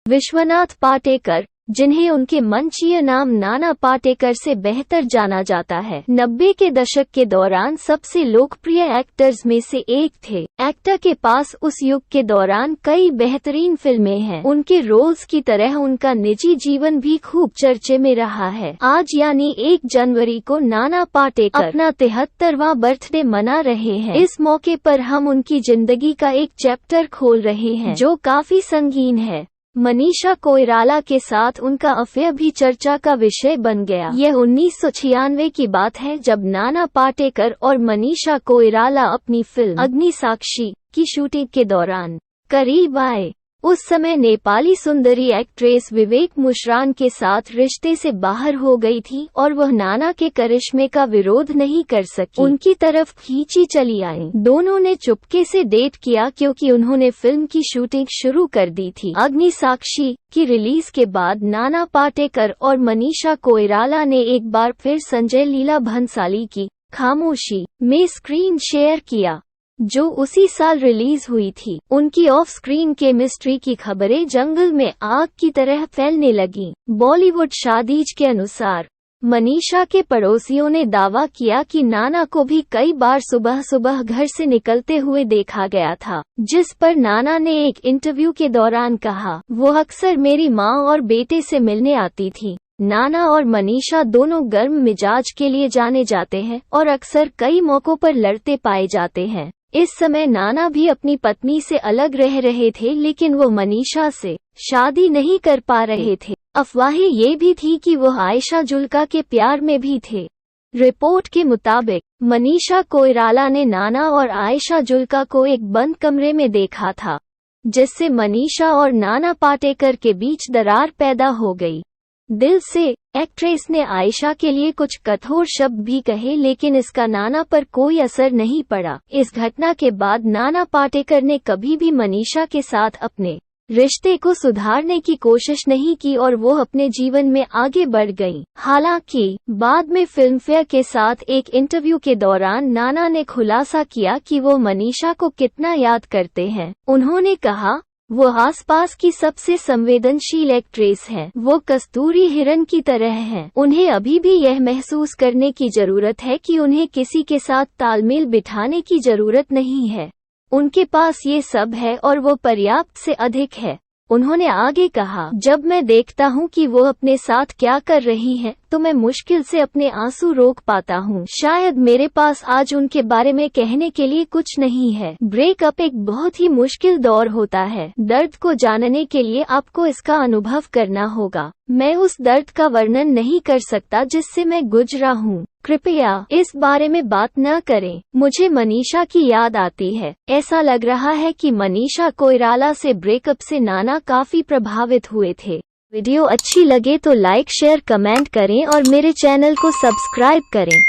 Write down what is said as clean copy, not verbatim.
विश्वनाथ पाटेकर, जिन्हें उनके मंचीय नाम नाना पाटेकर से बेहतर जाना जाता है, 90 के दशक के दौरान सबसे लोकप्रिय एक्टर्स में से एक थे। एक्टर के पास उस युग के दौरान कई बेहतरीन फिल्में हैं। उनके रोल्स की तरह उनका निजी जीवन भी खूब चर्चे में रहा है। आज यानी 1 जनवरी को नाना पाटेकर अपना 73वां बर्थडे मना रहे हैं। इस मौके पर हम उनकी जिंदगी का एक चैप्टर खोल रहे हैं जो काफी संगीन है। मनीषा कोइराला के साथ उनका अफेयर भी चर्चा का विषय बन गया। यह 1996 की बात है जब नाना पाटेकर और मनीषा कोइराला अपनी फिल्म अग्निसाक्षी की शूटिंग के दौरान करीब आए। उस समय नेपाली सुंदरी एक्ट्रेस विवेक मुशरान के साथ रिश्ते से बाहर हो गई थी और वह नाना के करिश्मे का विरोध नहीं कर सकी। उनकी तरफ खींची चली आई। दोनों ने चुपके से डेट किया क्योंकि उन्होंने फिल्म की शूटिंग शुरू कर दी थी। अग्निसाक्षी की रिलीज के बाद नाना पाटेकर और मनीषा कोइराला ने एक बार फिर संजय लीला भंसाली की खामोशी में स्क्रीन शेयर किया, जो उसी साल रिलीज हुई थी। उनकी ऑफ स्क्रीन केमिस्ट्री की खबरें जंगल में आग की तरह फैलने लगीं। बॉलीवुड शादीज के अनुसार मनीषा के पड़ोसियों ने दावा किया कि नाना को भी कई बार सुबह सुबह घर से निकलते हुए देखा गया था, जिस पर नाना ने एक इंटरव्यू के दौरान कहा, वो अक्सर मेरी माँ और बेटे से मिलने आती थी। नाना और मनीषा दोनों गर्म मिजाज के लिए जाने जाते हैं और अक्सर कई मौकों पर लड़ते पाए जाते हैं। इस समय नाना भी अपनी पत्नी से अलग रह रहे थे, लेकिन वो मनीषा से शादी नहीं कर पा रहे थे। अफवाहें ये भी थी कि वो आयशा जुल्का के प्यार में भी थे। रिपोर्ट के मुताबिक मनीषा कोइराला ने नाना और आयशा जुल्का को एक बंद कमरे में देखा था, जिससे मनीषा और नाना पाटेकर के बीच दरार पैदा हो गई। दिल से एक्ट्रेस ने आयशा के लिए कुछ कठोर शब्द भी कहे, लेकिन इसका नाना पर कोई असर नहीं पड़ा। इस घटना के बाद नाना पाटेकर ने कभी भी मनीषा के साथ अपने रिश्ते को सुधारने की कोशिश नहीं की और वो अपने जीवन में आगे बढ़ गईं। हालांकि बाद में फिल्मफेयर के साथ एक इंटरव्यू के दौरान नाना ने खुलासा किया कि वो मनीषा को कितना याद करते हैं। उन्होंने कहा, वो आसपास की सबसे संवेदनशील एक्ट्रेस हैं। वो कस्तूरी हिरन की तरह हैं। उन्हें अभी भी यह महसूस करने की जरूरत है कि उन्हें किसी के साथ तालमेल बिठाने की जरूरत नहीं है। उनके पास ये सब है और वो पर्याप्त से अधिक है। उन्होंने आगे कहा, जब मैं देखता हूँ कि वो अपने साथ क्या कर रही हैं, तो मैं मुश्किल से अपने आंसू रोक पाता हूँ। शायद मेरे पास आज उनके बारे में कहने के लिए कुछ नहीं है। ब्रेकअप एक बहुत ही मुश्किल दौर होता है। दर्द को जानने के लिए आपको इसका अनुभव करना होगा। मैं उस दर्द का वर्णन नहीं कर सकता जिससे मैं गुजरा हूँ। कृपया इस बारे में बात न करें। मुझे मनीषा की याद आती है। ऐसा लग रहा है कि मनीषा कोइराला से ब्रेकअप से नाना काफी प्रभावित हुए थे। वीडियो अच्छी लगे तो लाइक, शेयर, कमेंट करें और मेरे चैनल को सब्सक्राइब करें।